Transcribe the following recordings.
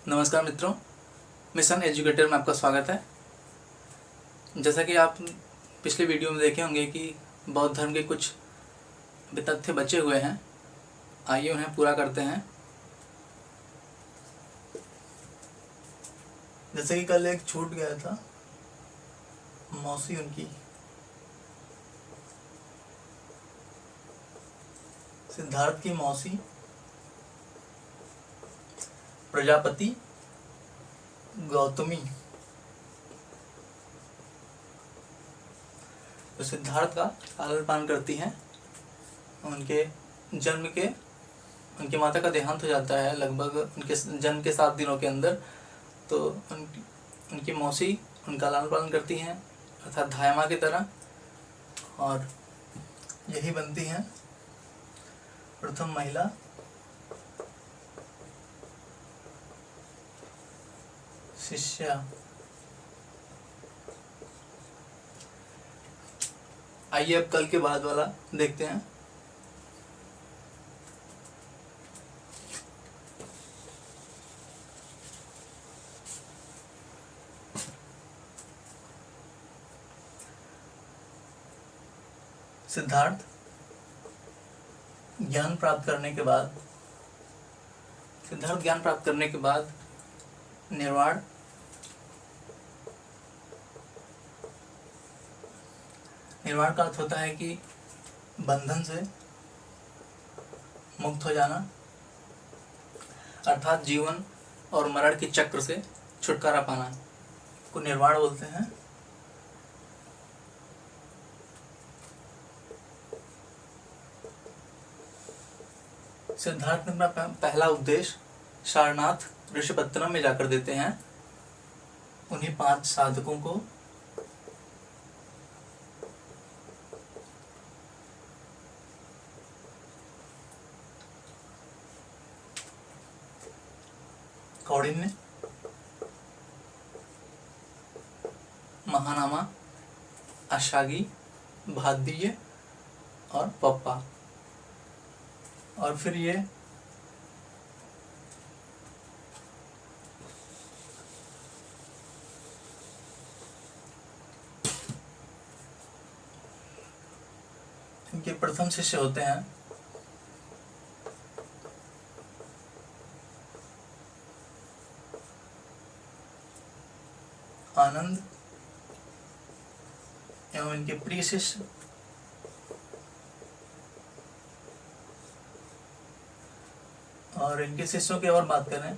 नमस्कार मित्रों, mission educator में आपका स्वागत है। जैसा कि आप पिछले वीडियो में देखे होंगे कि बौद्ध धर्म के कुछ अभी तथ्य बचे हुए हैं, आइए उन्हें पूरा करते हैं। जैसे कि कल एक छूट गया था, मौसी उनकी सिद्धार्थ की मौसी प्रजापति गौतमी तो सिद्धार्थ का लालन पालन करती हैं। उनके जन्म के उनकी माता का देहांत हो जाता है लगभग उनके जन्म के 7 दिनों के अंदर। तो उनकी मौसी उनका लालन पालन करती हैं, अर्थात धाया माँ की तरह, और यही बनती हैं प्रथम महिला शिष्या। आइए अब कल के बाद वाला देखते हैं। सिद्धार्थ ज्ञान प्राप्त करने के बाद निर्वाण का अर्थ होता है कि बंधन से मुक्त हो जाना, अर्थात जीवन और मरण के चक्र से छुटकारा पाना को निर्वाण बोलते हैं। सिद्धार्थ ने अपना पहला उपदेश सारनाथ ऋषिपत्तनम में जाकर देते हैं उन्हीं 5 साधकों को। कौंडिन्य, महानामा, अशागी, भाद्य और पप्पा। और फिर ये इनके प्रथम शिष्य होते हैं आनंद एवं इनके प्रिय शिष्य और इनके शिष्यों की और बात करें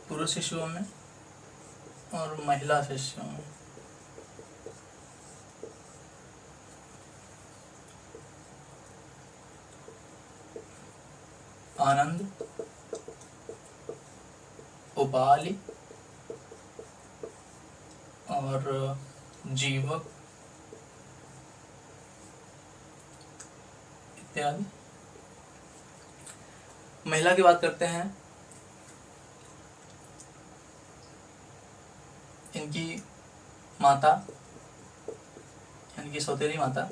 पुरुष शिष्यों में और महिला शिष्यों में। आनंद, उपाली और जीवक इत्यादि। महिला की बात करते हैं, इनकी माता, इनकी सौतेली माता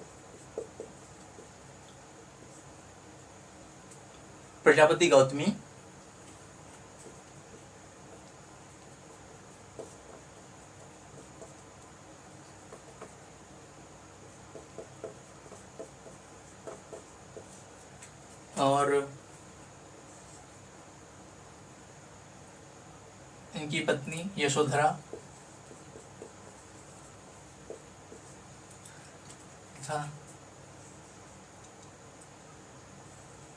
प्रजापति गौतमी, और इनकी पत्नी यशोधरा तथा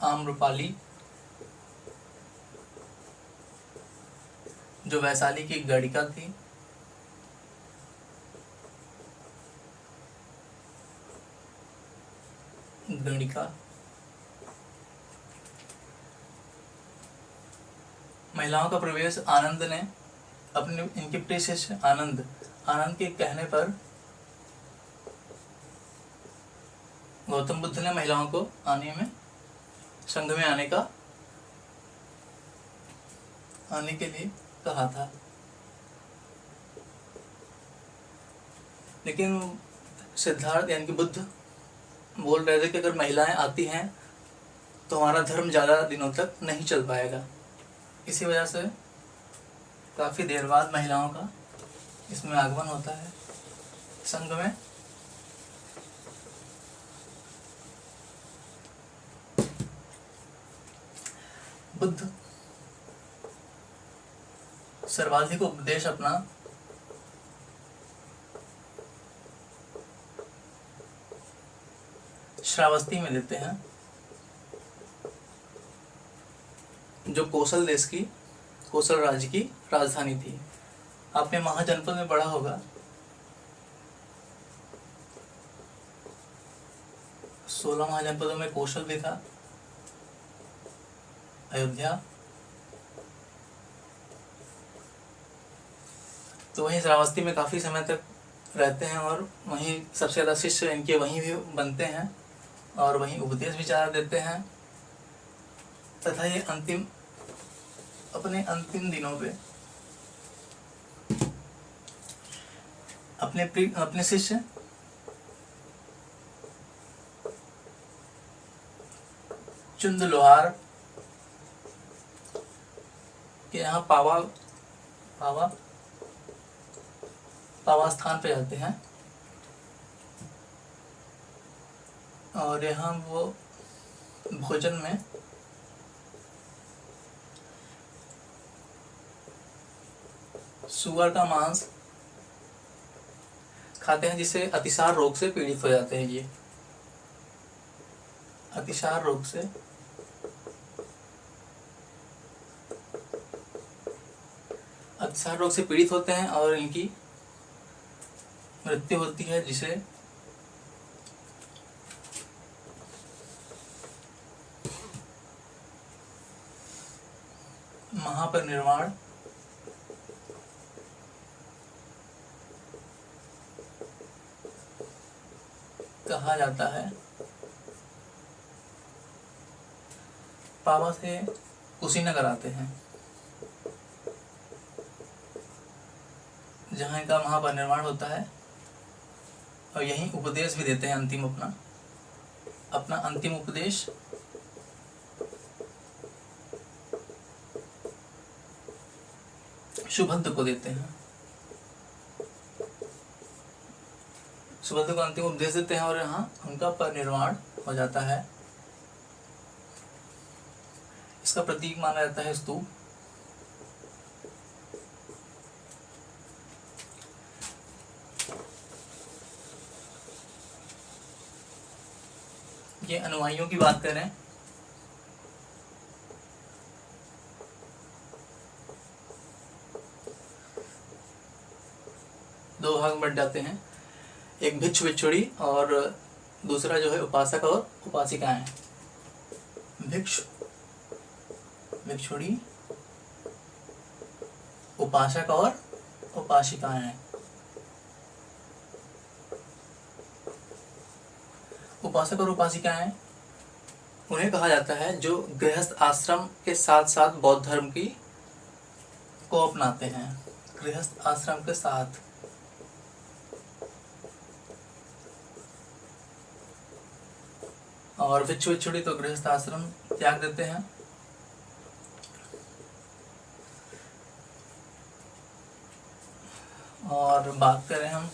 आम्रपाली जो वैशाली की गणिका थी। गणिका महिलाओं का प्रवेश आनंद ने अपने इनके प्रिय शिष्य आनंद के कहने पर गौतम बुद्ध ने महिलाओं को संघ में आने के लिए कहा था। लेकिन सिद्धार्थ यानी कि बुद्ध बोल रहे थे कि अगर महिलाएं आती हैं तो हमारा धर्म ज़्यादा दिनों तक नहीं चल पाएगा। इसी वजह से काफ़ी देर बाद महिलाओं का इसमें आगमन होता है संघ में। बुद्ध सर्वाधिक उपदेश अपना श्रावस्ती में देते हैं, जो कोसल देश की, कोसल राज्य की राजधानी थी। आपने महाजनपद में पढ़ा होगा, 16 महाजनपदों में कौशल भी था, अयोध्या। तो वहीं श्रावस्ती में काफ़ी समय तक रहते हैं और वहीं सबसे ज़्यादा शिष्य इनके वहीं भी बनते हैं और वहीं उपदेश भी ज़्यादा देते हैं। तथा ये अपने अंतिम दिनों पे अपने शिष्य चुंद लोहार के यहाँ पावा स्थान पे जाते हैं और यहाँ वो भोजन में सुअर का मांस खाते हैं, जिससे अतिसार रोग से पीड़ित हो जाते हैं। ये अतिसार रोग से पीड़ित होते हैं और इनकी मृत्यु होती है, जिसे महापरिनिर्वाण कहा जाता है। पावा से कुशीनगर आते हैं, जहाँ इनका महापरिनिर्वाण होता है और यहीं उपदेश भी देते हैं अंतिम अपना अंतिम उपदेश सुभद्र को देते हैं। सुभद्र को अंतिम उपदेश देते हैं और यहाँ उनका परिनिर्वाण हो जाता है। इसका प्रतीक माना जाता है स्तूप। ये अनुयायियों की बात करें दो भाग बढ़ जाते हैं, एक भिक्षु भिक्षुणी और दूसरा जो है उपासक और उपासिकाएं। भिक्षु भिक्षुणी, उपासक और उपासिकाएं। उपासक और उपासिकाएं उन्हें कहा जाता है जो गृहस्थ आश्रम के साथ साथ बौद्ध धर्म को अपनाते हैं। गृहस्थ आश्रम के साथ और भिक्षु भिक्षुणी तो गृहस्थ आश्रम त्याग देते हैं। और बात करें हम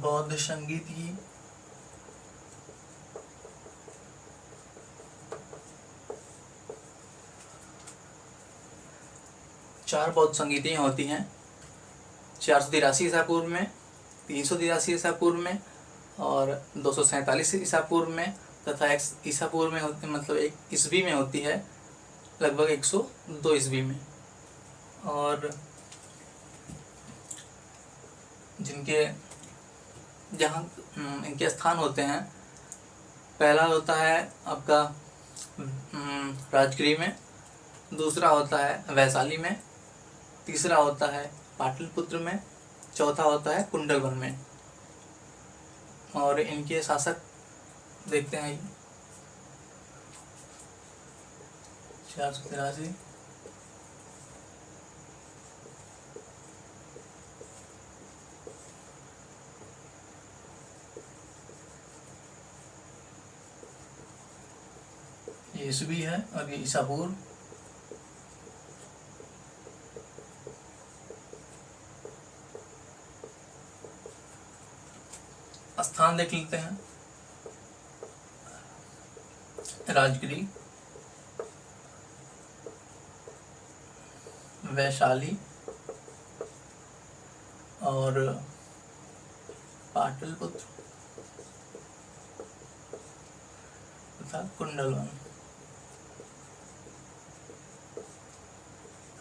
बौद्ध संगीत की, चार बौद्ध संगीतियाँ होती हैं, 483 ईसा पूर्व में, 383 ईसा पूर्व में और 247 ईसा पूर्व में तथा 1 ईसा पूर्व में होती, मतलब 1 ईस्वी में होती है, लगभग 102 ईस्वी में। और जहाँ इनके स्थान होते हैं, पहला होता है आपका राजगृह में, दूसरा होता है वैशाली में, तीसरा होता है पाटलिपुत्र में, चौथा होता है कुंडलवन में। और इनके शासक देखते हैं 483 ईसवी है और ये ईसा पूर्व। स्थान देख लेते हैं। राजगिरी, वैशाली और पाटलिपुत्र तथा कुंडलवन।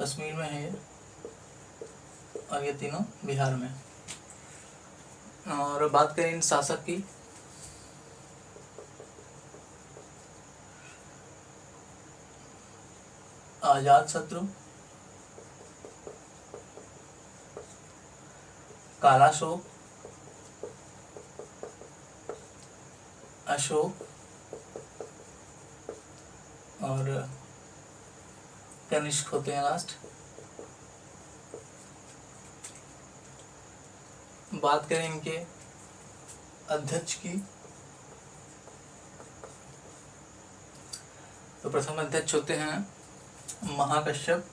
कश्मीर में है ये, और ये तीनों बिहार में। और बात करें इन शासक की, अजातशत्रु, कालाशोक, अशोक और कनिष्क होते हैं लास्ट। बात करें इनके अध्यक्ष की, तो प्रथम अध्यक्ष होते हैं महाकश्यप,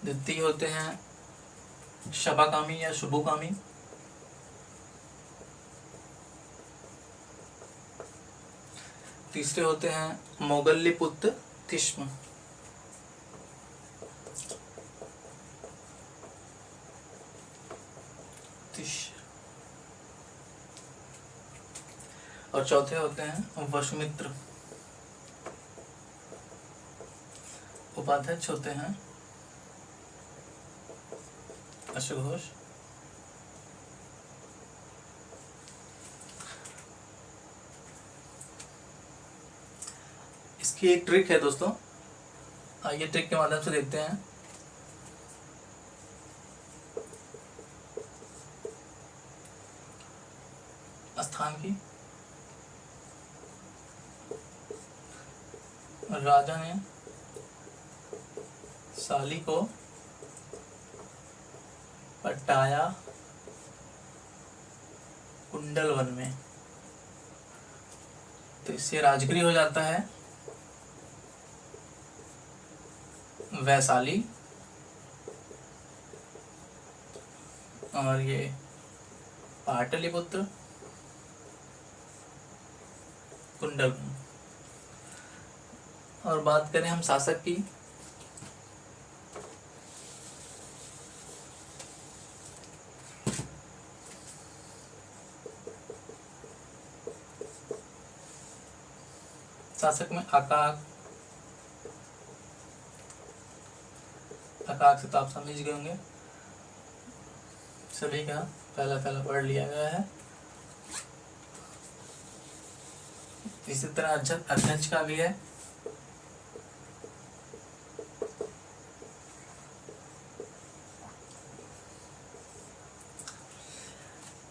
द्वितीय होते हैं शबाकामी या शुभुकामी, तीसरे होते हैं मोगल्लीपुत्र तिष्म, और चौथे होते हैं वसुमित्र। उपाध्यक्ष होते हैं अश्वघोष। इसकी एक ट्रिक है दोस्तों, आइए ट्रिक के माध्यम से देखते हैं। स्थान की, राजा ने साली को पटाया कुंडलवन में, तो इससे राजगिरी हो जाता है वैशाली, और ये पाटलिपुत्र कुंडलवन। और बात करें हम शासक की, शासक में आकाक से तो आप समझ गए होंगे, सभी का पहला पहला पढ़ लिया गया है। इसी तरह अध्यक्ष का भी है।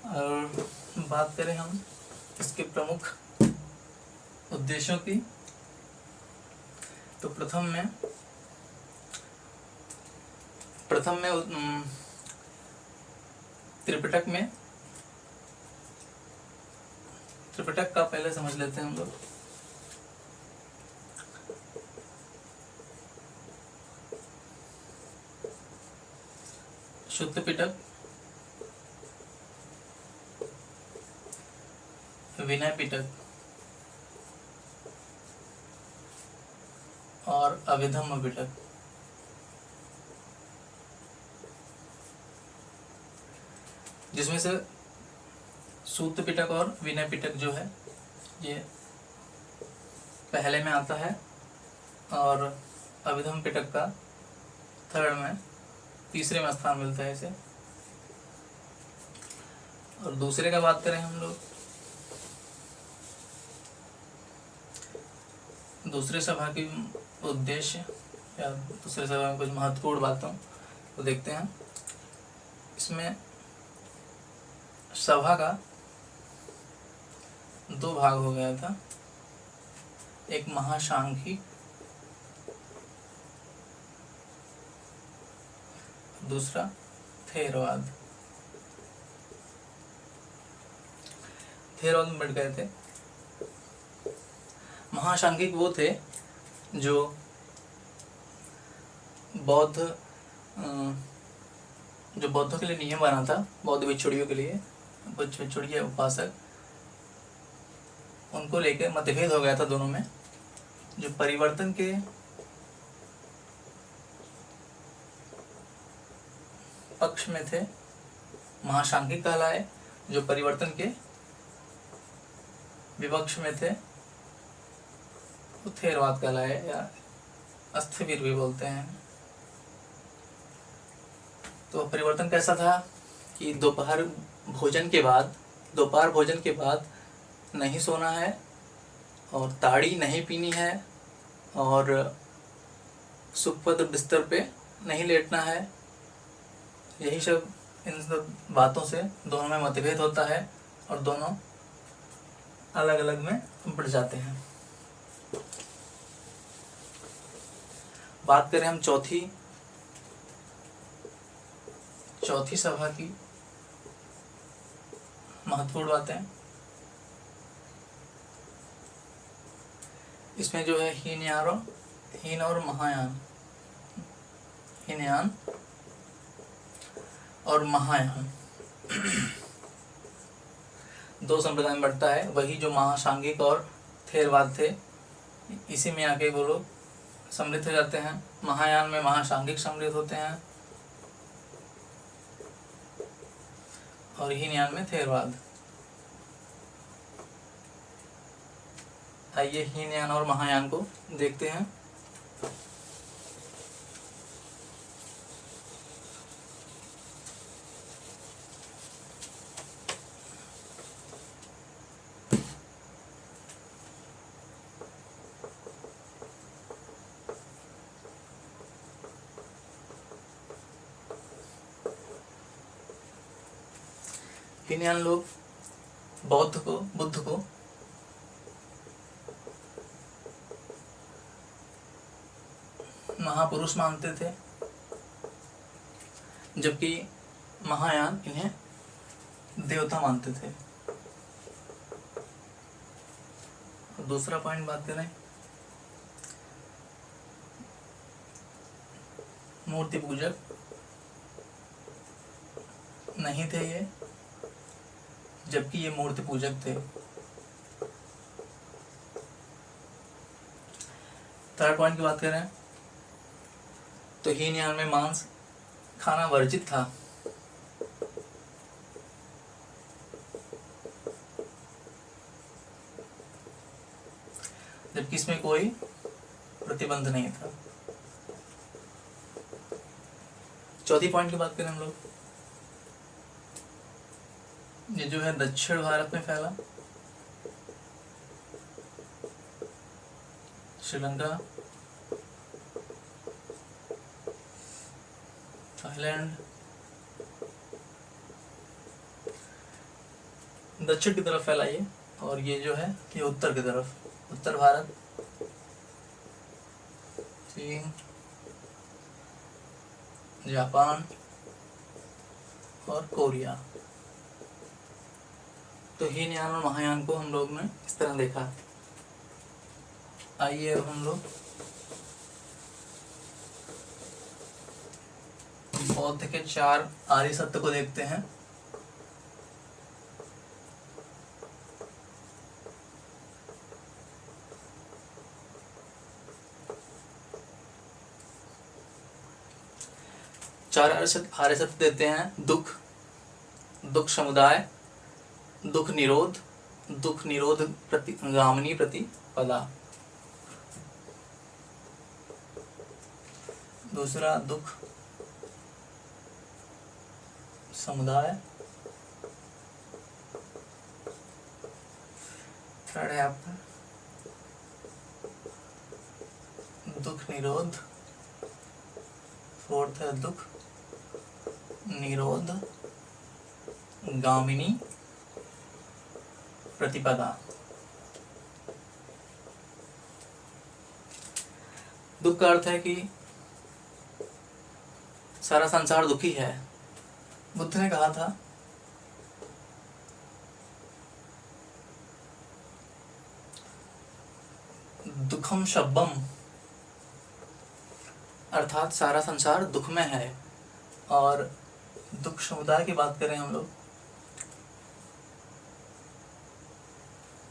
और बात करें हम इसके प्रमुख उद्देश्यों की, तो प्रथम में त्रिपिटक का पहले समझ लेते हैं हम लोग। शुद्ध पिटक, विनय पिटक और अभिधम्म पिटक। जिसमें से सूत्र पिटक और विनय पिटक जो है ये पहले में आता है, और अभिधम्म पिटक का थर्ड में, तीसरे में स्थान मिलता है इसे। और दूसरे का बात करें हम लोग, दूसरे सभा की उद्देश्य या दूसरे सभा में कुछ महत्वपूर्ण बातों को देखते हैं। इसमें सभा का दो भाग हो गया था, एक महासांख्यिक, दूसरा थेरवाद। थेरवाद में बढ़ गए थे। महासांघिक वो थे जो बौद्धों के लिए नियम बना था, बौद्ध भिक्षुड़ियों के लिए, भिक्षुड़ीय उपासक, उनको लेकर मतभेद हो गया था दोनों में। जो परिवर्तन के पक्ष में थे महासांघिक कहलाए, जो परिवर्तन के विपक्ष में थे वो थेरवाद कहलाए, या अस्थिवीर भी बोलते हैं। तो परिवर्तन कैसा था कि दोपहर भोजन के बाद नहीं सोना है, और ताड़ी नहीं पीनी है, और सुखपद बिस्तर पे नहीं लेटना है। यही सब, इन सब बातों से दोनों में मतभेद होता है और दोनों अलग अलग में बढ़ जाते हैं। बात करें हम चौथी सभा की महत्वपूर्ण बातें। इसमें जो है हीन और महायान, हीनयान और महायान दो संप्रदाय में बढ़ता है। वही जो महासांघिक और थेरवाद थे, इसी में आके वो लोग सम्मिलित हो जाते हैं। महायान में महासांघिक सम्मिलित होते हैं और हीनयान में थेरवाद। आइए हीनयान और महायान को देखते हैं। हीनयान लोग बुद्ध को महापुरुष मानते थे, जबकि महायान इन्हें देवता मानते थे। दूसरा पॉइंट बात करें, मूर्ति पूजक नहीं थे ये, जबकि ये मूर्ति पूजक थे। थर्ड पॉइंट की बात करें तो हीनयान में मांस खाना वर्जित था, जबकि इसमें कोई प्रतिबंध नहीं था। चौथी पॉइंट की बात करें हम लोग, ये जो है दक्षिण भारत में फैला, श्रीलंका, थाईलैंड, दक्षिण की तरफ फैला ये, और ये जो है ये उत्तर की तरफ, उत्तर भारत, चीन, जापान और कोरिया। तो हीनयान और महायान को हम लोग ने इस तरह देखा। आइए अब हम लोग बौद्ध के 4 आर्य सत्य को देखते हैं। चार आर्य सत्य देते हैं: दुख समुदाय, दुख निरोध गामिनी प्रतिपदा। दूसरा दुख समुदाय, थर्ड है आपका दुख निरोध, फोर्थ है दुख निरोध गामिनी प्रतिपदा। दुख का अर्थ है कि सारा संसार दुखी है। बुद्ध ने कहा था दुखम शब्बम, अर्थात सारा संसार दुख में है। और दुख समुदाय की बात करें हम लोग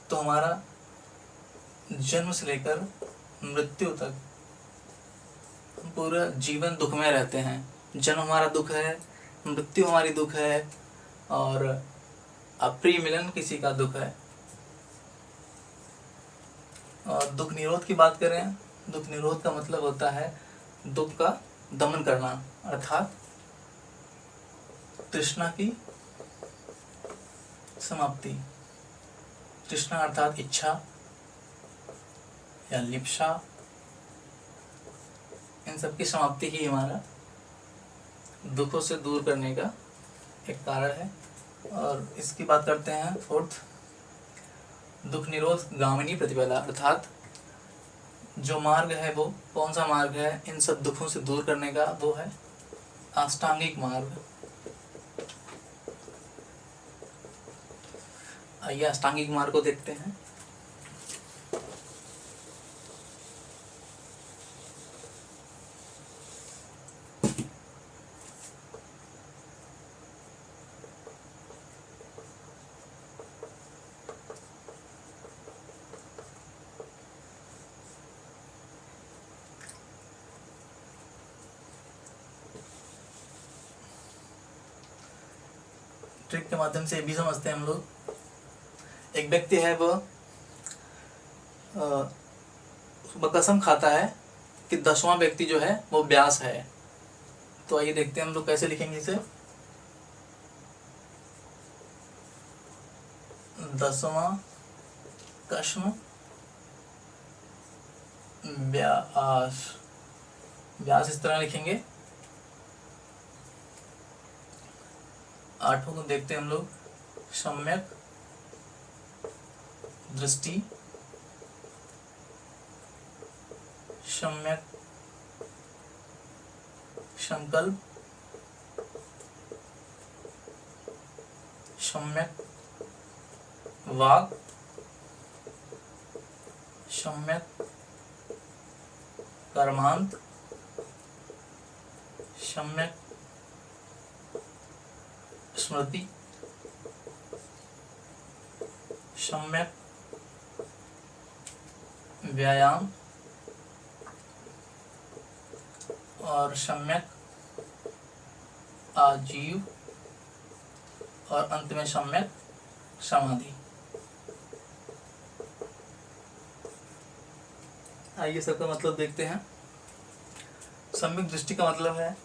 तो हमारा जन्म से लेकर मृत्यु तक हम पूरा जीवन दुख में रहते हैं। जन्म हमारा दुख है, मृत्यु हमारी दुख है, और अप्रिय मिलन किसी का दुख है। और दुख निरोध की बात करें, दुख निरोध का मतलब होता है दुख का दमन करना, अर्थात तृष्णा की समाप्ति। तृष्णा अर्थात इच्छा या लिप्सा, इन सब की समाप्ति ही हमारा दुखों से दूर करने का एक कारण है। और इसकी बात करते हैं फोर्थ, दुख निरोध गामिनी प्रतिपदा, अर्थात जो मार्ग है वो कौन सा मार्ग है इन सब दुखों से दूर करने का, वो है अष्टांगिक मार्ग। आइए अष्टांगिक मार्ग को देखते हैं। ट्रिक के माध्यम से ये भी समझते हैं हम लोग। एक व्यक्ति है वह कसम खाता है कि 10वां व्यक्ति जो है वो व्यास है। तो आइए देखते हैं हम लोग कैसे लिखेंगे इसे। 10वां कसम व्यास, व्यास इस तरह लिखेंगे। 8वां को देखते हैं हम लोग, सम्यक दृष्टि, सम्यक संकल्प, सम्यक वाक, सम्यक कर्मांत, सम्यक स्मृति, सम्यक व्यायाम और सम्यक आजीव, और अंत में सम्यक समाधि। आइए सबका मतलब देखते हैं। सम्यक दृष्टि का मतलब है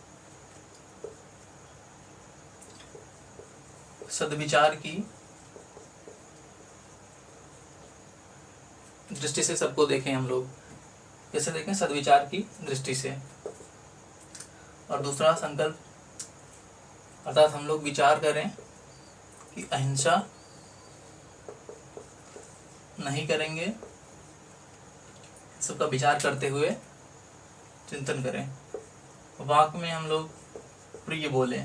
सद्विचार की दृष्टि से सबको देखें हम लोग। कैसे देखें? सद्विचार की दृष्टि से। और दूसरा संकल्प, अर्थात हम लोग विचार करें कि अहिंसा नहीं करेंगे, सबका विचार करते हुए चिंतन करें। वाक में हम लोग प्रिय बोले,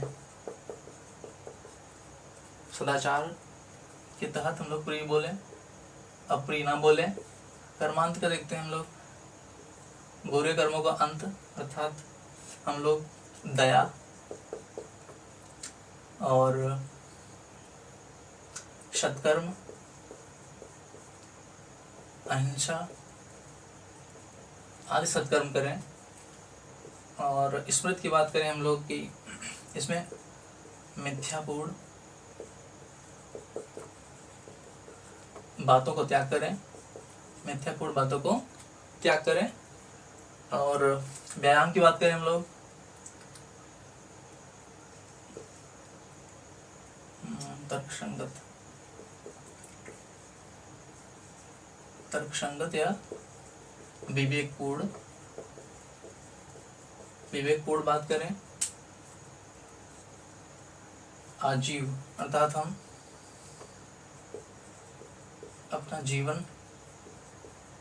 सदाचार के तहत हम लोग प्रिय बोले, अप्रिय ना बोले। कर्मांत का देखते हैं हम लोग, बुरे कर्मों का अंत, अर्थात हम लोग दया और सत्कर्म, अहिंसा आदि सत्कर्म करें। और स्मृति की बात करें हम लोग की, इसमें मिथ्यापूर्ण बातों को त्याग करें, मिथ्यापूर्ण बातों को त्याग करें। और व्यायाम की बात करें हम लोग, तर्कसंगत या विवेकपूर्ण बात करें। आजीव अर्थात हम अपना जीवन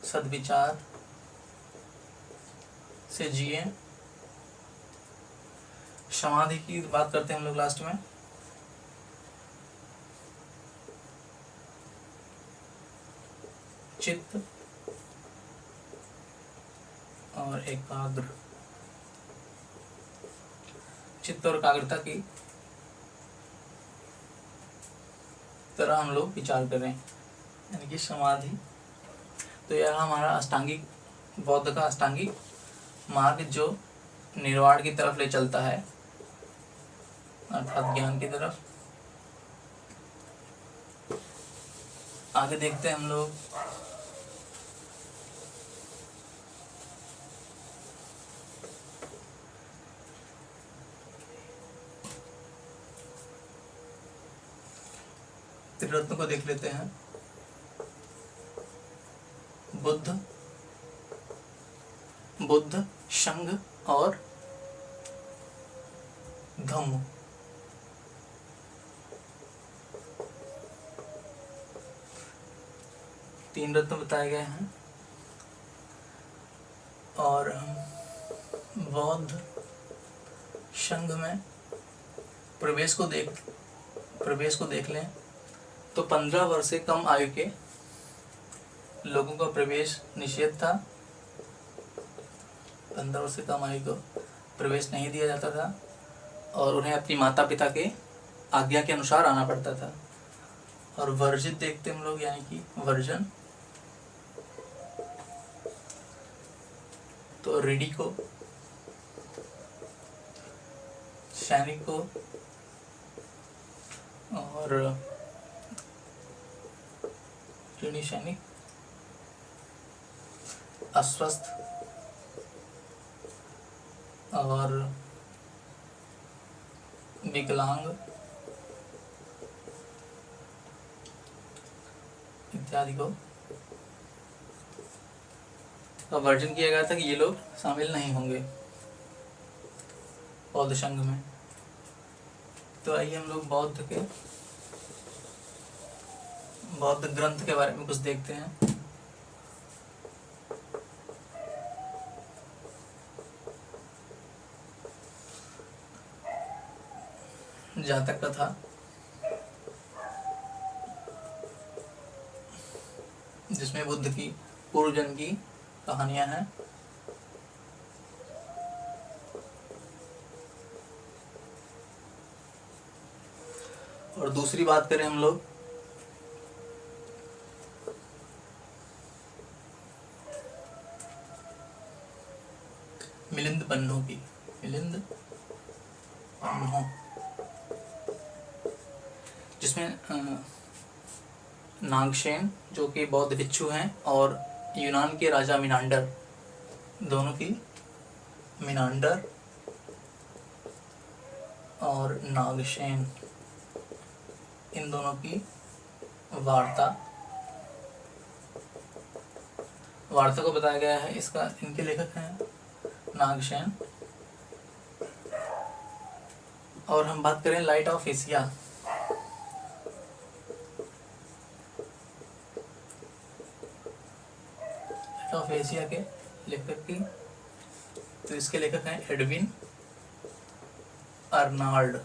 सद्विचार से जिए। समाधि की बात करते हैं हम लोग लास्ट में। चित्त और एकाग्र, चित्त और एकाग्रता की तरह हम लोग विचार करें, यानी कि समाधि। तो यह हमारा अष्टांगिक, बौद्ध का अष्टांगिक मार्ग जो निर्वाण की तरफ ले चलता है, अर्थात ज्ञान की तरफ। आगे देखते हैं हम लोग त्रिरत्न को देख लेते हैं। बुद्ध, संघ और धम्म। तीन रत्न बताए गए हैं और हम बौद्ध संघ में प्रवेश को देख लें तो 15 वर्ष से कम आयु के लोगों का प्रवेश निषेध था। 15 वर्ष से कम आयु को प्रवेश नहीं दिया जाता था और उन्हें अपनी माता पिता के आज्ञा के अनुसार आना पड़ता था। और वर्जित देखते हम लोग, यानी कि वर्जन, तो रीढ़ी को, सैनिक को और ऋणी सैनिक, अस्वस्थ और विकलांग इत्यादि को वर्जन किया गया था कि ये लोग शामिल नहीं होंगे बौद्ध संघ में। तो आइए हम लोग बौद्ध ग्रंथ के बारे में कुछ देखते हैं। जातक कथा, जिसमें बुद्ध की पूर्व जन्म की कहानियां हैं। और दूसरी बात करें हम लोग मिलिंद पन्नों की, जिसमें नागसेन जो कि बौद्ध भिक्षु हैं और यूनान के राजा मिनांडर, दोनों की, मिनांडर और नागसेन, इन दोनों की वार्ता को बताया गया है। इसका इनके लेखक हैं नागसेन। और हम बात करें लाइट ऑफ एशिया, के लेखक की, तो इसके लेखक हैं एडविन अर्नाल्ड,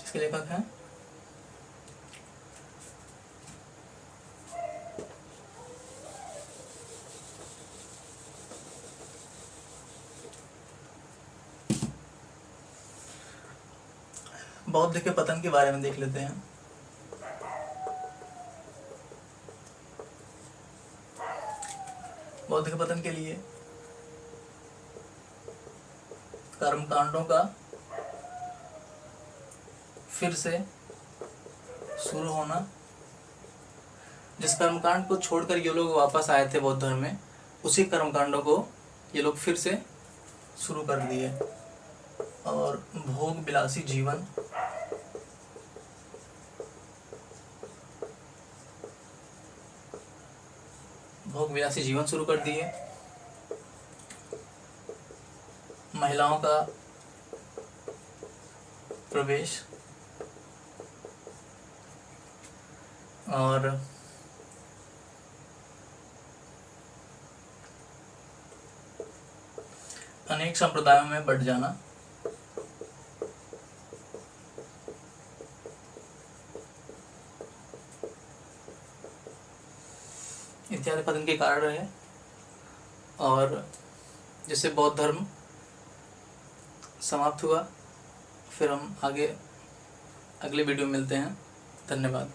इसके लेखक हैं बौद्ध के पतन के बारे में देख लेते हैं। बौद्ध के पतन के लिए कर्मकांडों का फिर से शुरू होना। जिस कर्मकांड को छोड़कर ये लोग वापस आए थे बौद्ध धर्म में, उसी कर्मकांडों को ये लोग फिर से शुरू कर दिए। और भोग विलासी जीवन, शुरू कर दिए। महिलाओं का प्रवेश और अनेक संप्रदायों में बढ़ जाना। इत्यादि पतन के कारण रहे, और जिससे बौद्ध धर्म समाप्त हुआ। फिर हम आगे अगले वीडियो में मिलते हैं। धन्यवाद।